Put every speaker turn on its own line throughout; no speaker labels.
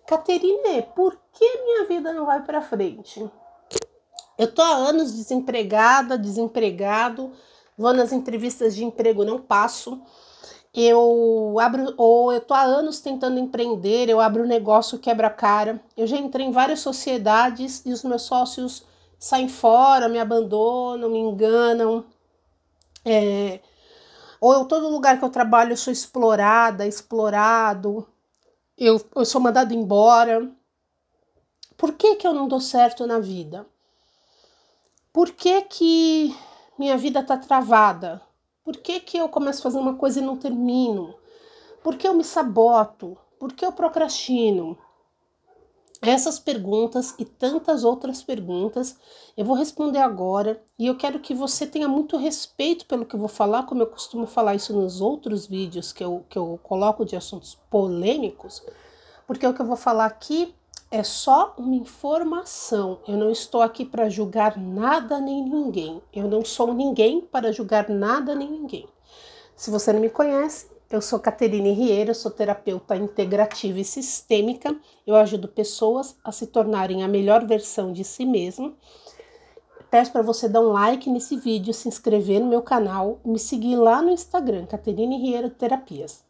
Caterine, por que minha vida não vai para frente? Eu tô há anos desempregada, desempregado, vou nas entrevistas de emprego, não passo. Eu tô há anos tentando empreender, eu abro um negócio, quebra a cara. Eu já entrei em várias sociedades e os meus sócios saem fora, me abandonam, me enganam. Todo lugar que eu trabalho eu sou explorada, explorado. Eu sou mandado embora. Por que eu não dou certo na vida? Por que minha vida tá travada? Por que eu começo a fazer uma coisa e não termino? Por que eu me saboto? Por que eu procrastino? Essas perguntas e tantas outras perguntas eu vou responder agora e eu quero que você tenha muito respeito pelo que eu vou falar, como eu costumo falar isso nos outros vídeos que eu coloco de assuntos polêmicos, porque o que eu vou falar aqui é só uma informação. Eu não estou aqui para julgar nada nem ninguém. Eu não sou ninguém para julgar nada nem ninguém. Se você não me conhece, eu sou Caterine Rieira, sou terapeuta integrativa e sistêmica. Eu ajudo pessoas a se tornarem a melhor versão de si mesmo. Peço para você dar um like nesse vídeo, se inscrever no meu canal, me seguir lá no Instagram, Caterine Rieira Terapias.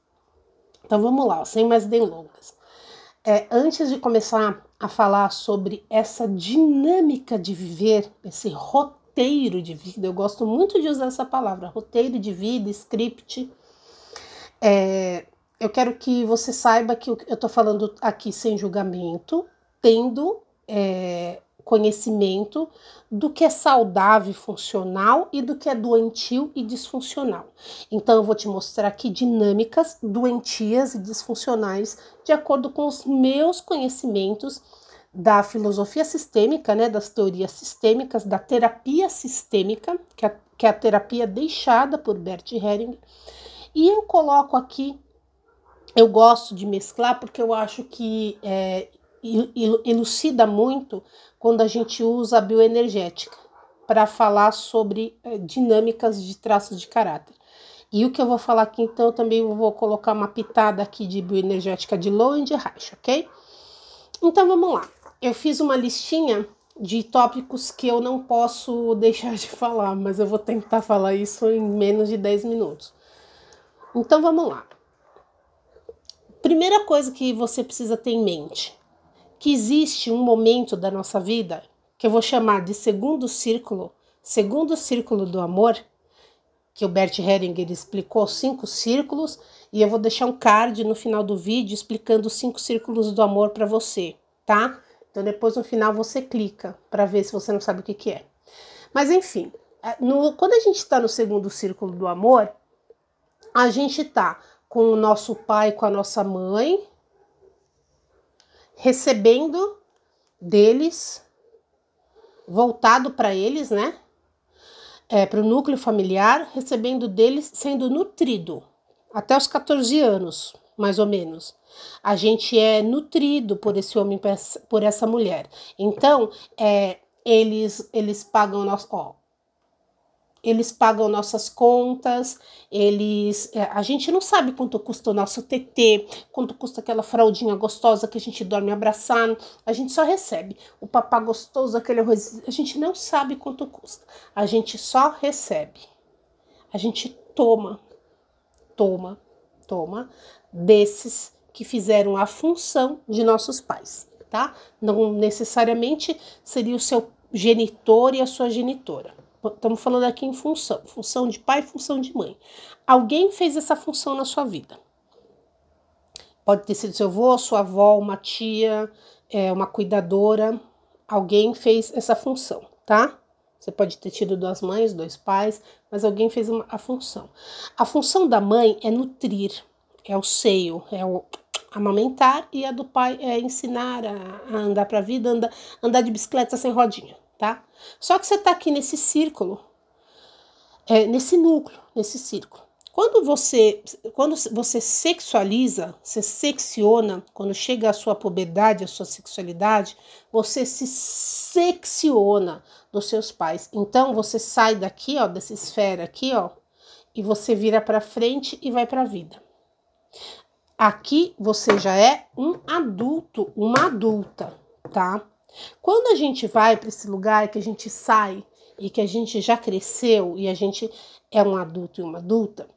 Então vamos lá, sem mais delongas. Antes de começar a falar sobre essa dinâmica de viver, esse roteiro de vida, eu gosto muito de usar essa palavra, roteiro de vida, script. Eu quero que você saiba que eu estou falando aqui sem julgamento, tendo conhecimento do que é saudável e funcional e do que é doentio e disfuncional. Então eu vou te mostrar aqui dinâmicas doentias e disfuncionais de acordo com os meus conhecimentos da filosofia sistêmica, né, das teorias sistêmicas, da terapia sistêmica, que é a terapia deixada por Bert Hellinger. E eu coloco aqui, eu gosto de mesclar porque eu acho que elucida muito quando a gente usa a bioenergética para falar sobre dinâmicas de traços de caráter. E o que eu vou falar aqui, então, eu também vou colocar uma pitada aqui de bioenergética de Low e de Reich, ok? Então, vamos lá. Eu fiz uma listinha de tópicos que eu não posso deixar de falar, mas eu vou tentar falar isso em menos de 10 minutos. Então, vamos lá. Primeira coisa que você precisa ter em mente, que existe um momento da nossa vida que eu vou chamar de segundo círculo do amor, que o Bert Hellinger explicou 5 círculos, e eu vou deixar um card no final do vídeo explicando os 5 círculos do amor para você, tá? Então depois no final você clica para ver se você não sabe o que é. Mas enfim, quando a gente está no segundo círculo do amor, a gente está com o nosso pai, com a nossa mãe, recebendo deles, voltado para eles, né? Para o núcleo familiar, recebendo deles, sendo nutrido até os 14 anos, mais ou menos. A gente é nutrido por esse homem, por essa mulher. Então, eles pagam eles pagam nossas contas, a gente não sabe quanto custa o nosso TT, quanto custa aquela fraldinha gostosa que a gente dorme abraçando, a gente só recebe. O papá gostoso, aquele arroz, a gente não sabe quanto custa, a gente só recebe. A gente toma desses que fizeram a função de nossos pais, tá? Não necessariamente seria o seu genitor e a sua genitora. Estamos falando aqui em função de pai, função de mãe. Alguém fez essa função na sua vida. Pode ter sido seu avô, sua avó, uma tia, uma cuidadora. Alguém fez essa função, tá? Você pode ter tido 2 mães, 2 pais, mas alguém fez a função. A função da mãe é nutrir, é o seio, é o amamentar, e a do pai é ensinar a andar para a vida, andar de bicicleta sem rodinha. Tá? Só que você está aqui nesse círculo, nesse núcleo, nesse círculo. Quando você sexualiza, você sexiona, quando chega a sua puberdade, a sua sexualidade, você se sexiona dos seus pais. Então você sai daqui, ó, dessa esfera aqui, ó, e você vira para frente e vai para a vida. Aqui você já é um adulto, uma adulta, tá? Quando a gente vai para esse lugar que a gente sai e que a gente já cresceu e a gente é um adulto e uma adulta,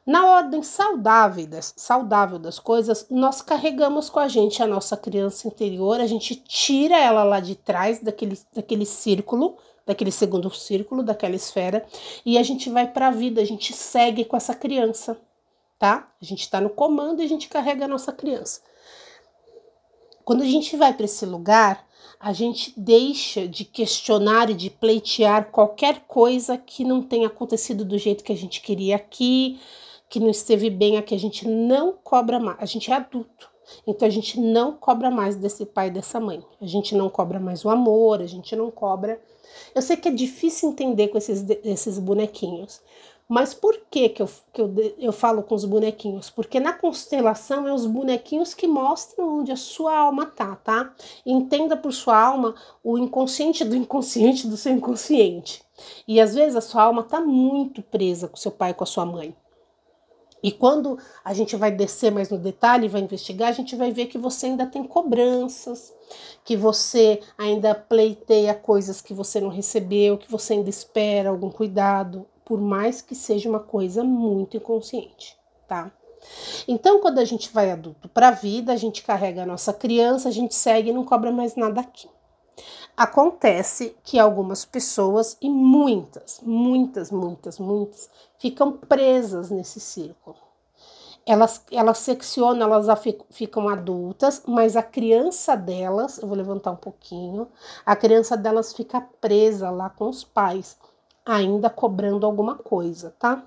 na ordem saudável das coisas, nós carregamos com a gente a nossa criança interior, a gente tira ela lá de trás daquele círculo, daquele segundo círculo, daquela esfera, e a gente vai para a vida, a gente segue com essa criança, tá? A gente está no comando e a gente carrega a nossa criança. Quando a gente vai para esse lugar, a gente deixa de questionar e de pleitear qualquer coisa que não tenha acontecido do jeito que a gente queria aqui, que não esteve bem aqui, a gente não cobra mais, a gente é adulto, então a gente não cobra mais desse pai e dessa mãe, a gente não cobra mais o amor, a gente não cobra. Eu sei que é difícil entender com esses bonequinhos, mas por que eu falo com os bonequinhos? Porque na constelação é os bonequinhos que mostram onde a sua alma tá? Entenda por sua alma o inconsciente do seu inconsciente. E às vezes a sua alma tá muito presa com seu pai e com a sua mãe. E quando a gente vai descer mais no detalhe, vai investigar, a gente vai ver que você ainda tem cobranças, que você ainda pleiteia coisas que você não recebeu, que você ainda espera algum cuidado, por mais que seja uma coisa muito inconsciente, tá? Então, quando a gente vai adulto para a vida, a gente carrega a nossa criança, a gente segue e não cobra mais nada aqui. Acontece que algumas pessoas, e muitas, ficam presas nesse círculo. Elas seccionam, elas ficam adultas, mas a criança delas, eu vou levantar um pouquinho, a criança delas fica presa lá com os pais, ainda cobrando alguma coisa, tá?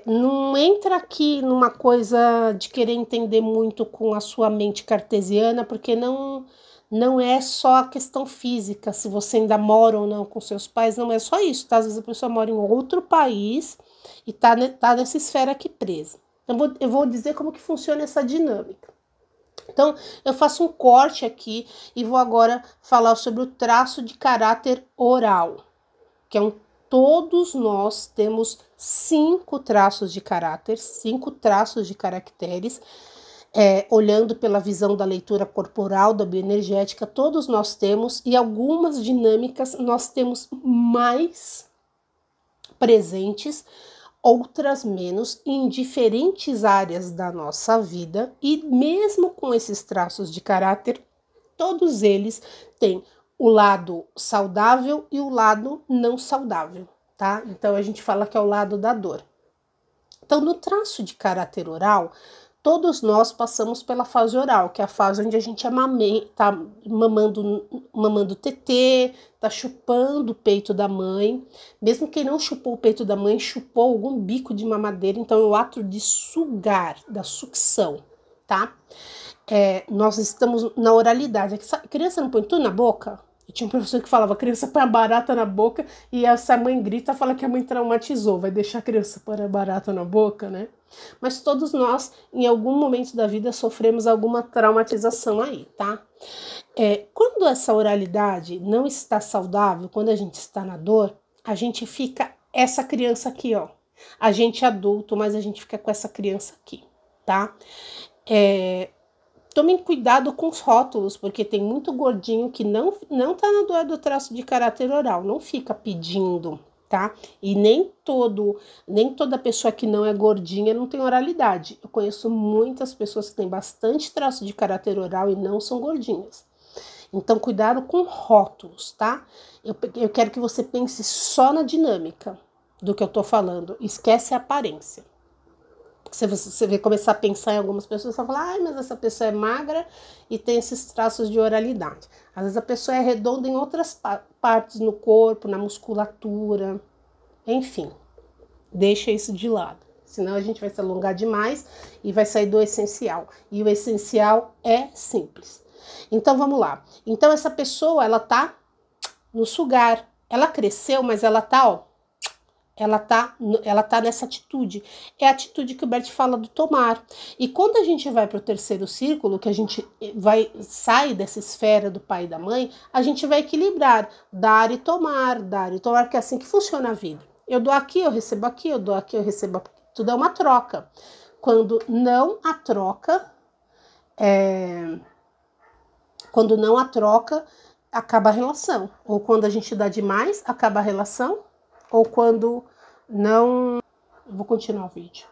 Não entra aqui numa coisa de querer entender muito com a sua mente cartesiana, porque não é só a questão física, se você ainda mora ou não com seus pais, não é só isso, tá? Às vezes a pessoa mora em outro país e tá nessa esfera aqui presa. Eu vou dizer como que funciona essa dinâmica. Então, eu faço um corte aqui e vou agora falar sobre o traço de caráter oral, que é todos nós temos 5 traços de caráter, 5 traços de caracteres. Olhando pela visão da leitura corporal, da bioenergética, todos nós temos, e algumas dinâmicas nós temos mais presentes, outras menos, em diferentes áreas da nossa vida, e mesmo com esses traços de caráter, todos eles têm o lado saudável e o lado não saudável, tá? Então a gente fala que é o lado da dor. Então, no traço de caráter oral, todos nós passamos pela fase oral, que é a fase onde a gente tá mamando tetê, tá chupando o peito da mãe. Mesmo quem não chupou o peito da mãe, chupou algum bico de mamadeira. Então, é o ato de sugar, da sucção, tá? Nós estamos na oralidade. A criança não põe tudo na boca? E tinha um professor que falava, a criança põe a barata na boca, e essa mãe grita, fala que a mãe traumatizou, vai deixar a criança pôr a barata na boca, né? Mas todos nós, em algum momento da vida, sofremos alguma traumatização aí, tá? Quando essa oralidade não está saudável, quando a gente está na dor, a gente fica essa criança aqui, ó. A gente é adulto, mas a gente fica com essa criança aqui, tá? Tomem cuidado com os rótulos, porque tem muito gordinho que não tá na dor do traço de caráter oral, não fica pedindo, tá? E nem toda pessoa que não é gordinha não tem oralidade. Eu conheço muitas pessoas que têm bastante traço de caráter oral e não são gordinhas. Então, cuidado com rótulos, tá? Eu quero que você pense só na dinâmica do que eu tô falando. Esquece a aparência. Se você vai começar a pensar em algumas pessoas, você vai falar, mas essa pessoa é magra e tem esses traços de oralidade. Às vezes a pessoa é redonda em outras partes no corpo, na musculatura, enfim, deixa isso de lado. Senão a gente vai se alongar demais e vai sair do essencial. E o essencial é simples. Então vamos lá. Então essa pessoa, ela tá no sugar. Ela cresceu, mas ela tá, ó. Ela tá nessa atitude. É a atitude que o Bert fala do tomar. E quando a gente vai para o terceiro círculo, que a gente sai dessa esfera do pai e da mãe, a gente vai equilibrar, dar e tomar, porque é assim que funciona a vida. Eu dou aqui, eu recebo aqui, eu dou aqui, eu recebo aqui. Tudo é uma troca. quando não há troca, acaba a relação. Ou quando a gente dá demais, acaba a relação. Ou quando não... Vou continuar o vídeo.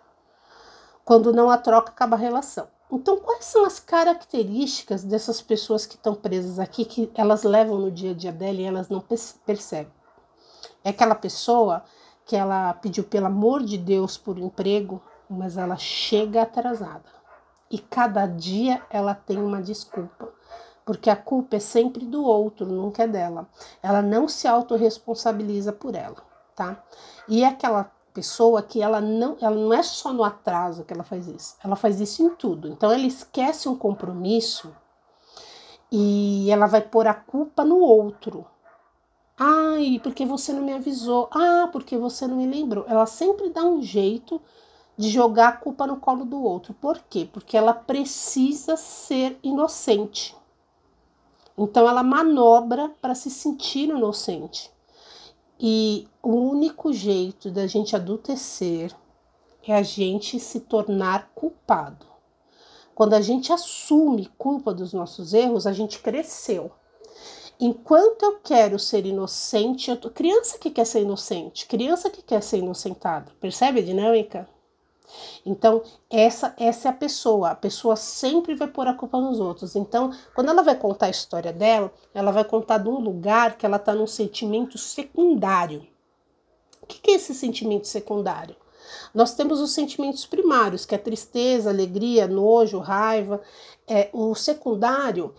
Quando não há troca, acaba a relação. Então, quais são as características dessas pessoas que estão presas aqui, que elas levam no dia a dia dela e elas não percebem? É aquela pessoa que ela pediu, pelo amor de Deus, por emprego, mas ela chega atrasada. E cada dia ela tem uma desculpa. Porque a culpa é sempre do outro, nunca é dela. Ela não se autorresponsabiliza por ela, tá? E é aquela pessoa que ela não é só no atraso que ela faz isso. Ela faz isso em tudo. Então, ela esquece um compromisso e ela vai pôr a culpa no outro. Ai, porque você não me avisou. Ah, porque você não me lembrou. Ela sempre dá um jeito de jogar a culpa no colo do outro. Por quê? Porque ela precisa ser inocente. Então, ela manobra para se sentir inocente. E o único jeito da gente adultecer é a gente se tornar culpado. Quando a gente assume culpa dos nossos erros, a gente cresceu. Enquanto eu quero ser inocente, criança que quer ser inocente, criança que quer ser inocentada, percebe a dinâmica? Então, essa é a pessoa sempre vai pôr a culpa nos outros. Então, quando ela vai contar a história dela, ela vai contar de um lugar que ela está num sentimento secundário. O que é esse sentimento secundário? Nós temos os sentimentos primários, que é tristeza, alegria, nojo, raiva. O secundário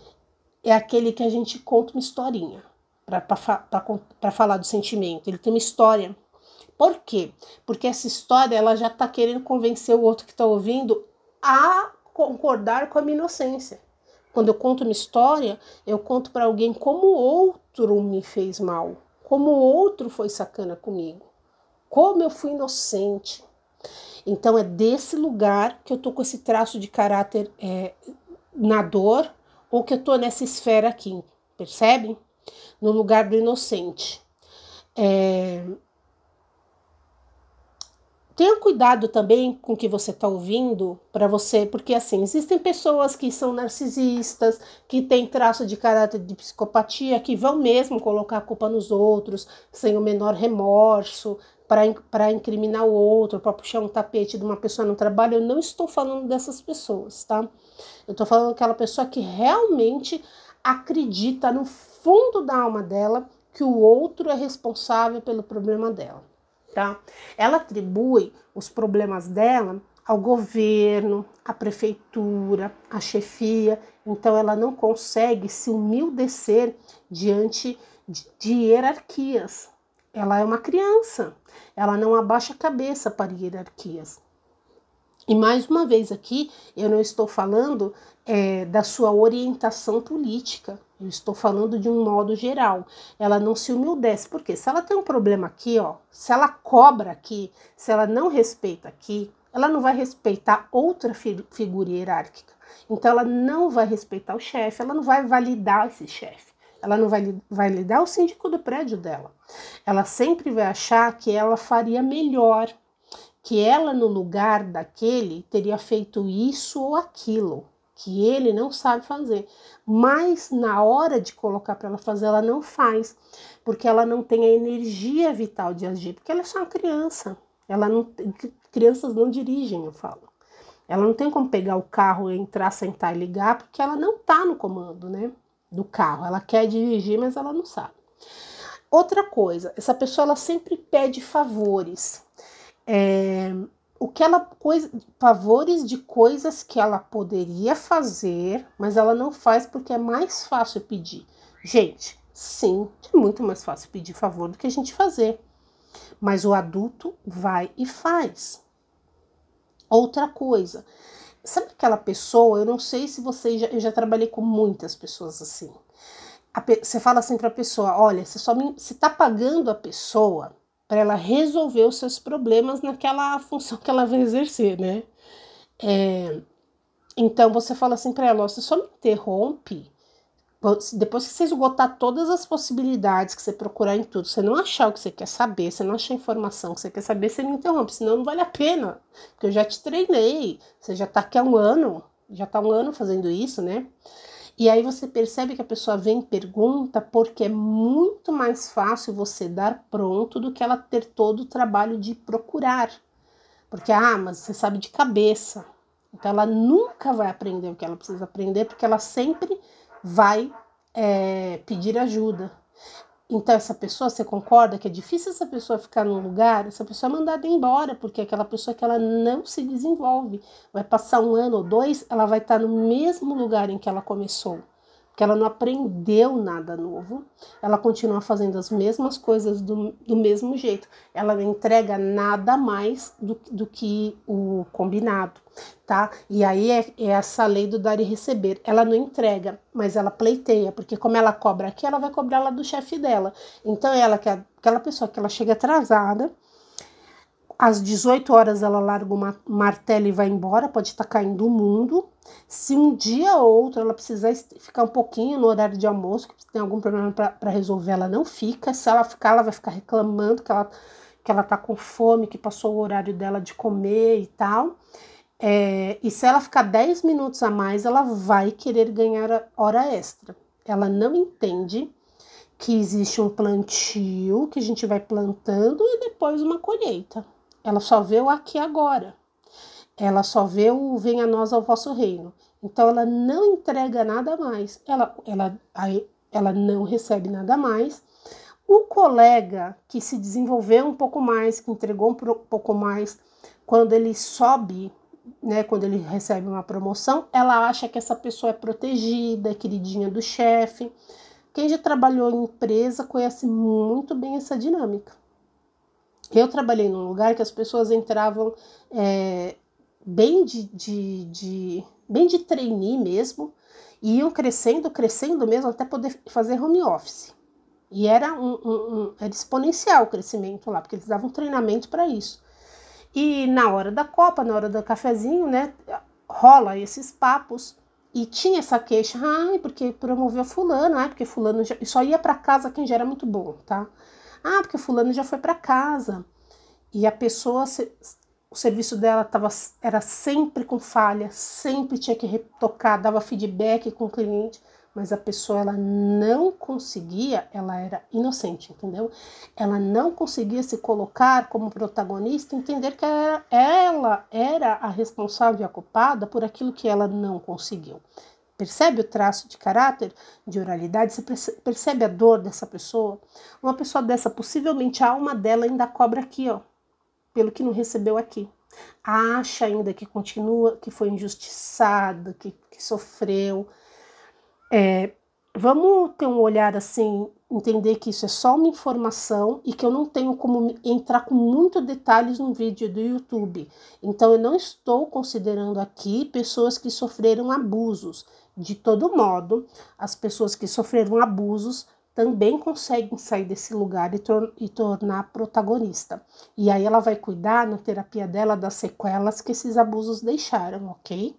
é aquele que a gente conta uma historinha para falar do sentimento. Ele tem uma história. Por quê? Porque essa história ela já está querendo convencer o outro que está ouvindo a concordar com a minha inocência. Quando eu conto uma história, eu conto para alguém como o outro me fez mal, como o outro foi sacana comigo, como eu fui inocente. Então é desse lugar que eu tô com esse traço de caráter na dor, ou que eu tô nessa esfera aqui, percebe? No lugar do inocente. Tenha cuidado também com o que você está ouvindo para você, porque assim, existem pessoas que são narcisistas, que têm traço de caráter de psicopatia, que vão mesmo colocar a culpa nos outros, sem o menor remorso, para incriminar o outro, para puxar um tapete de uma pessoa no trabalho. Eu não estou falando dessas pessoas, tá? Eu estou falando daquela pessoa que realmente acredita no fundo da alma dela que o outro é responsável pelo problema dela. Tá? Ela atribui os problemas dela ao governo, à prefeitura, à chefia, então ela não consegue se humildecer diante de hierarquias. Ela é uma criança, ela não abaixa a cabeça para hierarquias. E mais uma vez aqui, eu não estou falando da sua orientação política, eu estou falando de um modo geral. Ela não se humildece, porque se ela tem um problema aqui, ó, se ela cobra aqui, se ela não respeita aqui, ela não vai respeitar outra figura hierárquica. Então ela não vai respeitar o chefe, ela não vai validar esse chefe, ela não vai validar o síndico do prédio dela. Ela sempre vai achar que ela faria melhor, que ela no lugar daquele teria feito isso ou aquilo, que ele não sabe fazer, mas na hora de colocar para ela fazer, ela não faz, porque ela não tem a energia vital de agir, porque ela é só uma criança, crianças não dirigem, eu falo. Ela não tem como pegar o carro, entrar, sentar e ligar, porque ela não tá no comando, né, do carro. Ela quer dirigir, mas ela não sabe. Outra coisa, essa pessoa ela sempre pede favores. Favores de coisas que ela poderia fazer, mas ela não faz porque é mais fácil pedir. Gente, sim, é muito mais fácil pedir favor do que a gente fazer. Mas o adulto vai e faz. Outra coisa, sabe aquela pessoa, eu não sei se eu já trabalhei com muitas pessoas assim. Você fala assim para a pessoa, olha, você tá pagando a pessoa para ela resolver os seus problemas naquela função que ela vai exercer, né? Então você fala assim para ela, você só me interrompe Depois que você esgotar todas as possibilidades, que você procurar em tudo, você não achar o que você quer saber, você não achar a informação que você quer saber, você me interrompe, senão não vale a pena. Porque eu já te treinei, você já tá aqui há um ano, já tá um ano fazendo isso, né? E aí você percebe que a pessoa vem e pergunta porque é muito mais fácil você dar pronto do que ela ter todo o trabalho de procurar. Porque, mas você sabe de cabeça. Então ela nunca vai aprender o que ela precisa aprender, porque ela sempre vai pedir ajuda. Então essa pessoa, você concorda que é difícil essa pessoa ficar num lugar, essa pessoa é mandada embora, porque é aquela pessoa que ela não se desenvolve. Vai passar 1 ano ou 2, ela vai estar no mesmo lugar em que ela começou. Porque ela não aprendeu nada novo, ela continua fazendo as mesmas coisas do mesmo jeito. Ela não entrega nada mais do que o combinado, tá? E aí é essa lei do dar e receber. Ela não entrega, mas ela pleiteia, porque como ela cobra aqui, ela vai cobrar lá do chefe dela. Então ela, que é aquela pessoa que ela chega atrasada, às 18 horas ela larga o martelo e vai embora, pode estar caindo o mundo. Se um dia ou outro ela precisar ficar um pouquinho no horário de almoço, que tem algum problema para resolver, ela não fica. Se ela ficar, ela vai ficar reclamando que ela tá com fome, que passou o horário dela de comer e tal. E se ela ficar 10 minutos a mais, ela vai querer ganhar hora extra. Ela não entende que existe um plantio, que a gente vai plantando e depois uma colheita. Ela só vê o aqui e agora. Ela só vê o venha a nós ao vosso reino. Então, ela não entrega nada mais. Ela não recebe nada mais. O colega que se desenvolveu um pouco mais, que entregou um pouco mais, quando ele sobe, né, quando ele recebe uma promoção, ela acha que essa pessoa é protegida, é queridinha do chefe. Quem já trabalhou em empresa conhece muito bem essa dinâmica. Eu trabalhei num lugar que as pessoas entravam bem de trainee mesmo, e iam crescendo mesmo, até poder fazer home office. E era era exponencial o crescimento lá, porque eles davam treinamento para isso. E na hora da copa, na hora do cafezinho, né, rola esses papos. E tinha essa queixa, porque promoveu fulano, porque fulano só ia para casa quem já era muito bom, tá? Porque fulano já foi para casa. E a pessoa, o serviço dela era sempre com falha, sempre tinha que retocar, dava feedback com o cliente, mas a pessoa, ela não conseguia, ela era inocente, entendeu? Ela não conseguia se colocar como protagonista, entender que ela era a responsável e a culpada por aquilo que ela não conseguiu. Percebe o traço de caráter, de oralidade? Você percebe a dor dessa pessoa? Uma pessoa dessa, possivelmente a alma dela ainda cobra aqui, pelo que não recebeu aqui. Acha ainda que continua, que foi injustiçada, que sofreu. Vamos ter um olhar assim, entender que isso é só uma informação e que eu não tenho como entrar com muitos detalhes no vídeo do YouTube. Então, eu não estou considerando aqui pessoas que sofreram abusos. De todo modo, as pessoas que sofreram abusos também conseguem sair desse lugar e tornar protagonista. E aí ela vai cuidar na terapia dela das sequelas que esses abusos deixaram, ok?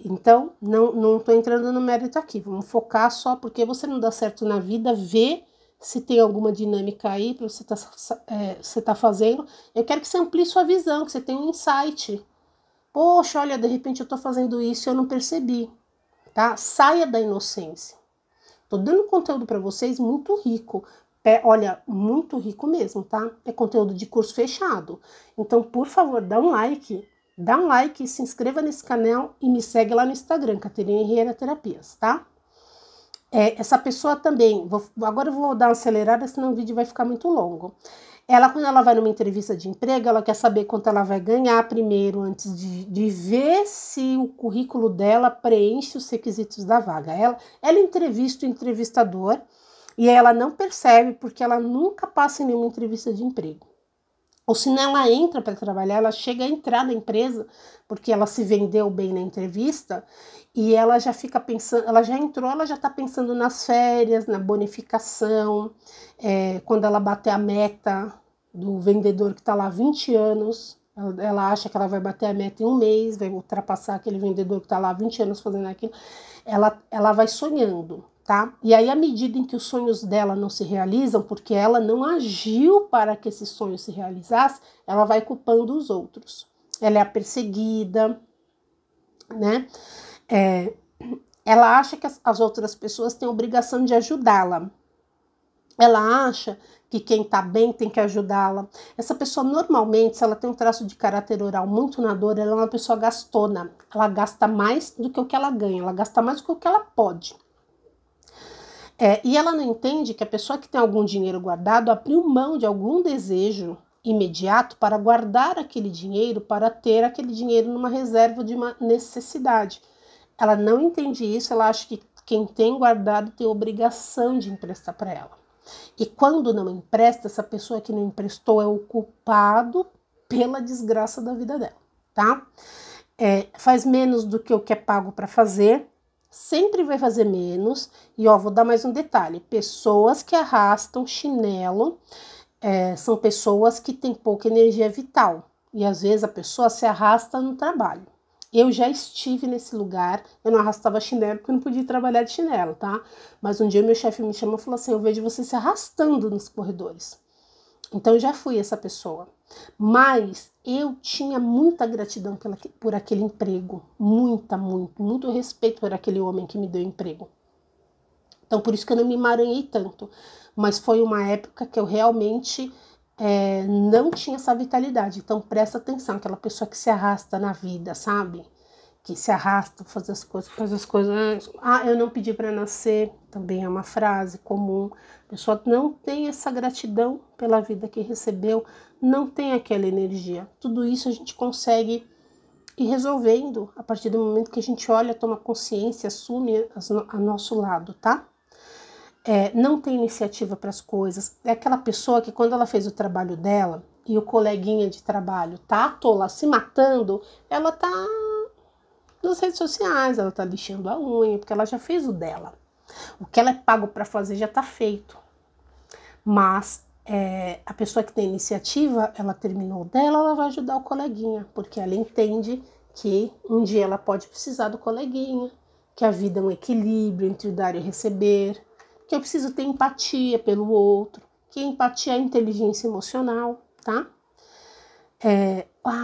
Então, não estou entrando no mérito aqui, vamos focar só porque você não dá certo na vida, ver se tem alguma dinâmica aí para você tá fazendo. Eu quero que você amplie sua visão, que você tenha um insight. Poxa, olha, de repente eu estou fazendo isso e eu não percebi, tá? Saia da inocência. Tô dando conteúdo para vocês muito rico. Olha, muito rico mesmo, tá? É conteúdo de curso fechado. Então, por favor, dá um like, se inscreva nesse canal e me segue lá no Instagram, Caterine Riera Terapias, tá? Essa pessoa também, agora eu vou dar uma acelerada, senão o vídeo vai ficar muito longo. Ela, quando ela vai numa entrevista de emprego, ela quer saber quanto ela vai ganhar primeiro, antes de ver se o currículo dela preenche os requisitos da vaga. Ela entrevista o entrevistador e ela não percebe porque ela nunca passa em nenhuma entrevista de emprego. Ou se não, ela entra para trabalhar, ela chega a entrar na empresa porque ela se vendeu bem na entrevista e ela já fica pensando, ela já entrou, ela já está pensando nas férias, na bonificação, quando ela bater a meta do vendedor que está lá há 20 anos, Ela acha que ela vai bater a meta em um mês, vai ultrapassar aquele vendedor que está lá há 20 anos fazendo aquilo. Ela vai sonhando, tá? E aí, à medida em que os sonhos dela não se realizam, porque ela não agiu para que esse sonho se realizasse, ela vai culpando os outros. Ela é a perseguida, né? Ela acha que as outras pessoas têm a obrigação de ajudá-la. Ela acha que quem tá bem tem que ajudá-la. Essa pessoa, normalmente, se ela tem um traço de caráter oral muito na dor, ela é uma pessoa gastona. Ela gasta mais do que o que ela ganha, ela gasta mais do que o que ela pode. E ela não entende que a pessoa que tem algum dinheiro guardado abriu mão de algum desejo imediato para guardar aquele dinheiro, para ter aquele dinheiro numa reserva de uma necessidade. Ela não entende isso, ela acha que quem tem guardado tem obrigação de emprestar para ela. E quando não empresta, essa pessoa que não emprestou é o culpado pela desgraça da vida dela, tá? Faz menos do que o que é pago para fazer, sempre vai fazer menos. E vou dar mais um detalhe: pessoas que arrastam chinelo são pessoas que têm pouca energia vital. E às vezes a pessoa se arrasta no trabalho. Eu já estive nesse lugar, eu não arrastava chinelo porque eu não podia trabalhar de chinelo, tá? Mas um dia meu chefe me chamou e falou assim: eu vejo você se arrastando nos corredores. Então eu já fui essa pessoa. Mas eu tinha muita gratidão por aquele emprego. Muito respeito por aquele homem que me deu emprego. Então por isso que eu não me emaranhei tanto. Mas foi uma época que eu realmente não tinha essa vitalidade. Então presta atenção, aquela pessoa que se arrasta na vida, sabe? Que se arrasta, faz as coisas. Eu não pedi para nascer, também é uma frase comum. A pessoa não tem essa gratidão pela vida que recebeu, não tem aquela energia. Tudo isso a gente consegue ir resolvendo a partir do momento que a gente olha, toma consciência, assume a nosso lado, tá? Não tem iniciativa para as coisas. É aquela pessoa que quando ela fez o trabalho dela e o coleguinha de trabalho tá tola se matando, ela tá nas redes sociais, ela tá lixando a unha, porque ela já fez o dela. O que ela é pago para fazer já tá feito. Mas a pessoa que tem iniciativa, ela terminou o dela, ela vai ajudar o coleguinha, porque ela entende que um dia ela pode precisar do coleguinha, que a vida é um equilíbrio entre o dar e o receber, que eu preciso ter empatia pelo outro, que empatia é inteligência emocional, tá?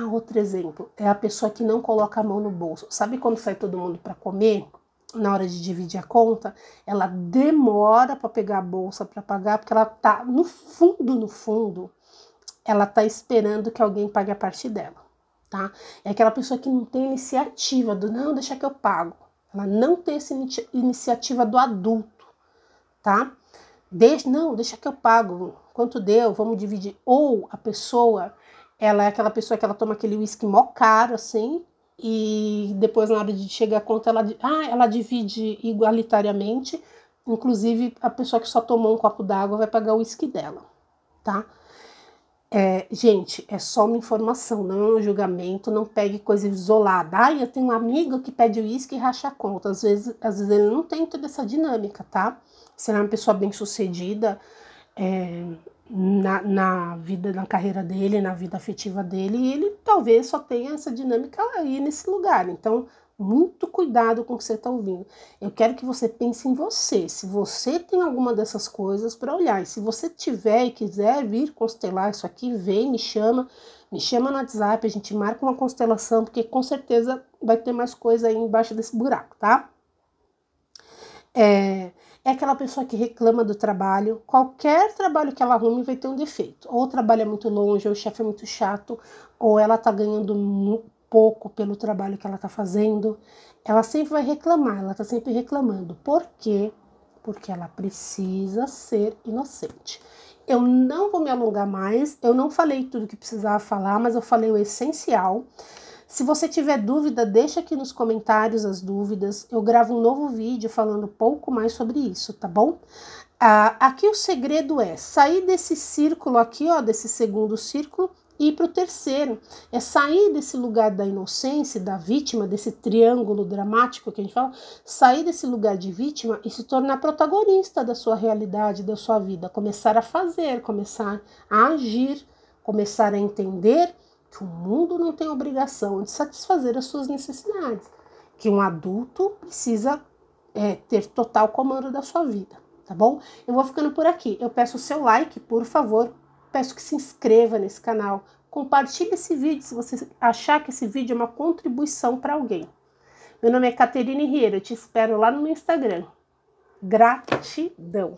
Outro exemplo, é a pessoa que não coloca a mão no bolso. Sabe quando sai todo mundo para comer? Na hora de dividir a conta, ela demora para pegar a bolsa para pagar, porque ela tá no fundo, ela tá esperando que alguém pague a parte dela, tá? É aquela pessoa que não tem iniciativa não, deixa que eu pago. Ela não tem essa iniciativa do adulto, tá? Deixa que eu pago. Quanto deu? Vamos dividir. Ou a pessoa, ela é aquela pessoa que ela toma aquele uísque mó caro, assim, e depois na hora de chegar a conta, ela divide igualitariamente, inclusive a pessoa que só tomou um copo d'água vai pagar o uísque dela, tá? Gente, é só uma informação, não é um julgamento, não pegue coisa isolada. Eu tenho um amigo que pede uísque e racha a conta. Às vezes ele não tem toda essa dinâmica, tá? Se ele é uma pessoa bem sucedida na vida, na carreira dele, na vida afetiva dele, e ele talvez só tenha essa dinâmica aí nesse lugar. Então, muito cuidado com o que você está ouvindo. Eu quero que você pense em você. Se você tem alguma dessas coisas para olhar, e se você tiver e quiser vir constelar isso aqui, vem, me chama no WhatsApp, a gente marca uma constelação, porque com certeza vai ter mais coisa aí embaixo desse buraco, tá? É aquela pessoa que reclama do trabalho. Qualquer trabalho que ela arrume vai ter um defeito. Ou o trabalho é muito longe, ou o chefe é muito chato, ou ela tá ganhando pouco pelo trabalho que ela tá fazendo. Ela sempre vai reclamar, ela tá sempre reclamando. Por quê? Porque ela precisa ser inocente. Eu não vou me alongar mais, eu não falei tudo que precisava falar, mas eu falei o essencial. Se você tiver dúvida, deixa aqui nos comentários as dúvidas. Eu gravo um novo vídeo falando um pouco mais sobre isso, tá bom? Aqui o segredo é sair desse círculo aqui, desse segundo círculo, e ir para o terceiro. É sair desse lugar da inocência, da vítima, desse triângulo dramático que a gente fala, sair desse lugar de vítima e se tornar protagonista da sua realidade, da sua vida. Começar a fazer, começar a agir, começar a entender que o mundo não tem obrigação de satisfazer as suas necessidades, que um adulto precisa ter total comando da sua vida, tá bom? Eu vou ficando por aqui. Eu peço o seu like, por favor. Peço que se inscreva nesse canal. Compartilhe esse vídeo se você achar que esse vídeo é uma contribuição para alguém. Meu nome é Caterine Riera. Eu te espero lá no meu Instagram. Gratidão!